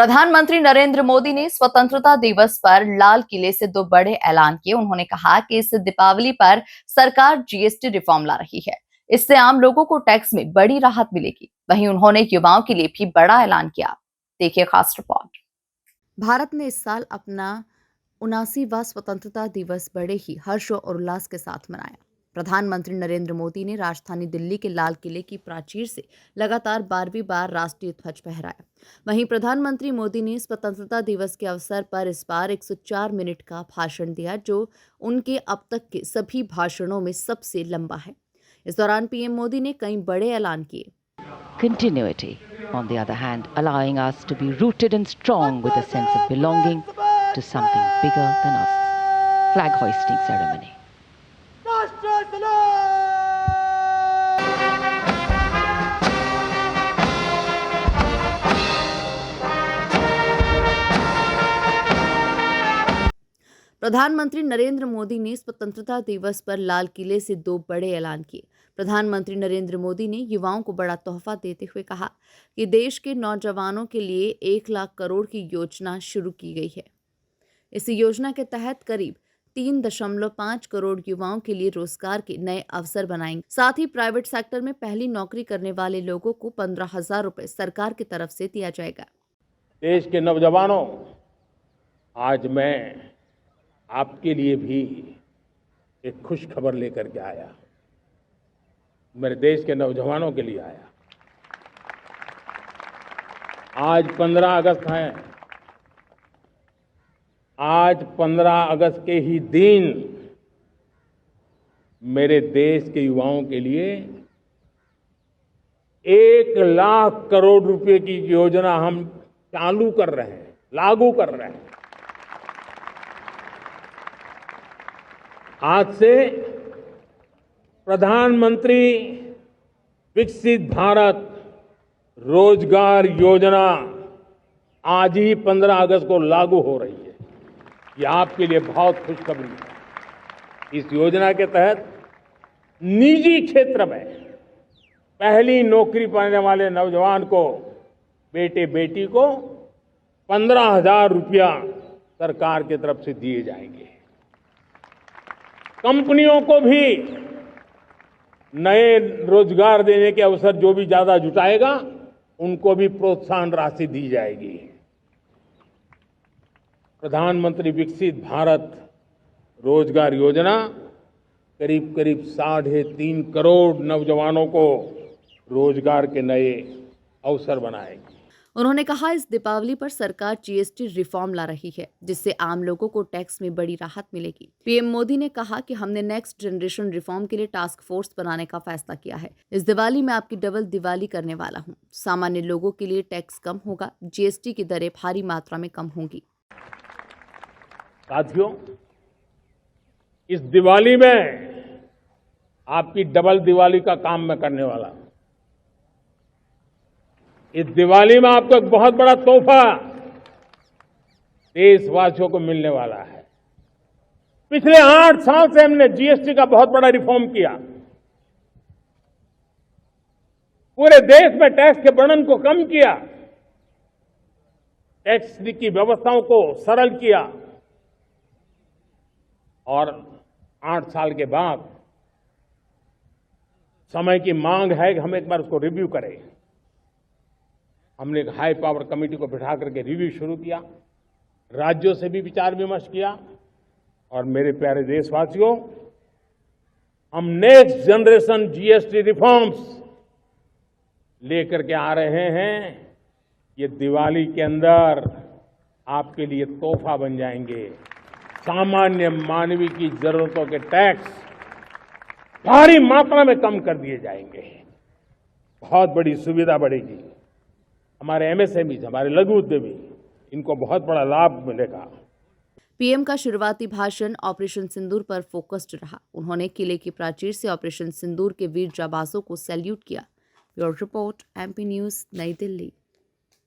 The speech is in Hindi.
प्रधानमंत्री नरेंद्र मोदी ने स्वतंत्रता दिवस पर लाल किले से दो बड़े ऐलान किए। उन्होंने कहा कि इस दीपावली पर सरकार जीएसटी रिफॉर्म ला रही है। इससे आम लोगों को टैक्स में बड़ी राहत मिलेगी। वहीं उन्होंने युवाओं के लिए भी बड़ा ऐलान किया। देखिए खास रिपोर्ट। भारत ने इस साल अपना 79वां स्वतंत्रता दिवस बड़े ही हर्ष और उल्लास के साथ मनाया। प्रधानमंत्री नरेंद्र मोदी ने राजधानी दिल्ली के लाल किले की प्राचीर से लगातार 12वीं बार राष्ट्रीय ध्वज फहराया। वहीं प्रधानमंत्री मोदी ने स्वतंत्रता दिवस के अवसर पर इस बार 104 मिनट का भाषण दिया, जो उनके अब तक के सभी भाषणों में सबसे लंबा है। इस दौरान पीएम मोदी ने कई बड़े ऐलान किए। Continuity, on the other hand, allowing us to be rooted and strong with a sense of belonging to something bigger than us. Flag hoisting ceremony. प्रधानमंत्री नरेंद्र मोदी ने स्वतंत्रता दिवस पर लाल किले से दो बड़े ऐलान किए। प्रधानमंत्री नरेंद्र मोदी ने युवाओं को बड़ा तोहफा देते हुए कहा कि देश के नौजवानों के लिए 1 लाख करोड़ की योजना शुरू की गई है। इस योजना के तहत करीब 3.5 करोड़ युवाओं के लिए रोजगार के नए अवसर बनाएंगे। साथ ही प्राइवेट सेक्टर में पहली नौकरी करने वाले लोगों को 15,000 रुपए सरकार की तरफ से दिया जाएगा। देश के नौजवानों, आज मैं आपके लिए भी एक खुश खबर लेकर के आया। मेरे देश के नौजवानों के लिए आया। आज 15 अगस्त है। आज 15 अगस्त के ही दिन मेरे देश के युवाओं के लिए 1 लाख करोड़ रुपए की योजना हम चालू कर रहे हैं, लागू कर रहे हैं। आज से प्रधानमंत्री विकसित भारत रोजगार योजना आज ही 15 अगस्त को लागू हो रही है। ये आपके लिए बहुत खुशखबरी है। इस योजना के तहत निजी क्षेत्र में पहली नौकरी पाने वाले नौजवान को, बेटे बेटी को 15,000 रुपया सरकार की तरफ से दिए जाएंगे। कंपनियों को भी नए रोजगार देने के अवसर जो भी ज्यादा जुटाएगा, उनको भी प्रोत्साहन राशि दी जाएगी। प्रधानमंत्री विकसित भारत रोजगार योजना करीब 3.5 करोड़ नौजवानों को रोजगार के नए अवसर बनाएगी। उन्होंने कहा, इस दीपावली पर सरकार जीएसटी रिफॉर्म ला रही है, जिससे आम लोगों को टैक्स में बड़ी राहत मिलेगी। पीएम मोदी ने कहा कि हमने नेक्स्ट जनरेशन रिफॉर्म के लिए टास्क फोर्स बनाने का फैसला किया है। इस दिवाली में आपकी डबल दिवाली करने वाला हूं। सामान्य लोगों के लिए टैक्स कम होगा, जीएसटी की दरें भारी मात्रा में कम होंगी। साथियों, इस दिवाली में आपकी डबल दिवाली का काम मैं करने वाला हूं। इस दिवाली में आपको एक बहुत बड़ा तोहफा देशवासियों को मिलने वाला है। पिछले 8 साल से हमने जीएसटी का बहुत बड़ा रिफॉर्म किया। पूरे देश में टैक्स के बर्डन को कम किया, टैक्स की व्यवस्थाओं को सरल किया और 8 साल के बाद समय की मांग है कि हम एक बार उसको रिव्यू करें। हमने एक हाई पावर कमेटी को बिठा करके रिव्यू शुरू किया, राज्यों से भी विचार विमर्श किया और मेरे प्यारे देशवासियों, हम नेक्स्ट जनरेशन जीएसटी रिफॉर्म्स लेकर के आ रहे हैं। ये दिवाली के अंदर आपके लिए तोहफा बन जाएंगे। सामान्य मानवीय की जरूरतों के टैक्स भारी मात्रा में कम कर दिए जाएंगे। बहुत बड़ी सुविधा बढ़ेगी। हमारे एमएसएमई, हमारे लघु उद्यमी, इनको बहुत बड़ा लाभ मिलेगा। पीएम का शुरुआती भाषण ऑपरेशन सिंदूर पर फोकस्ड रहा। उन्होंने किले की प्राचीर से ऑपरेशन सिंदूर के वीर जाबाजों को सैल्यूट किया। ब्यूरो रिपोर्ट, एमपी न्यूज, नई दिल्ली।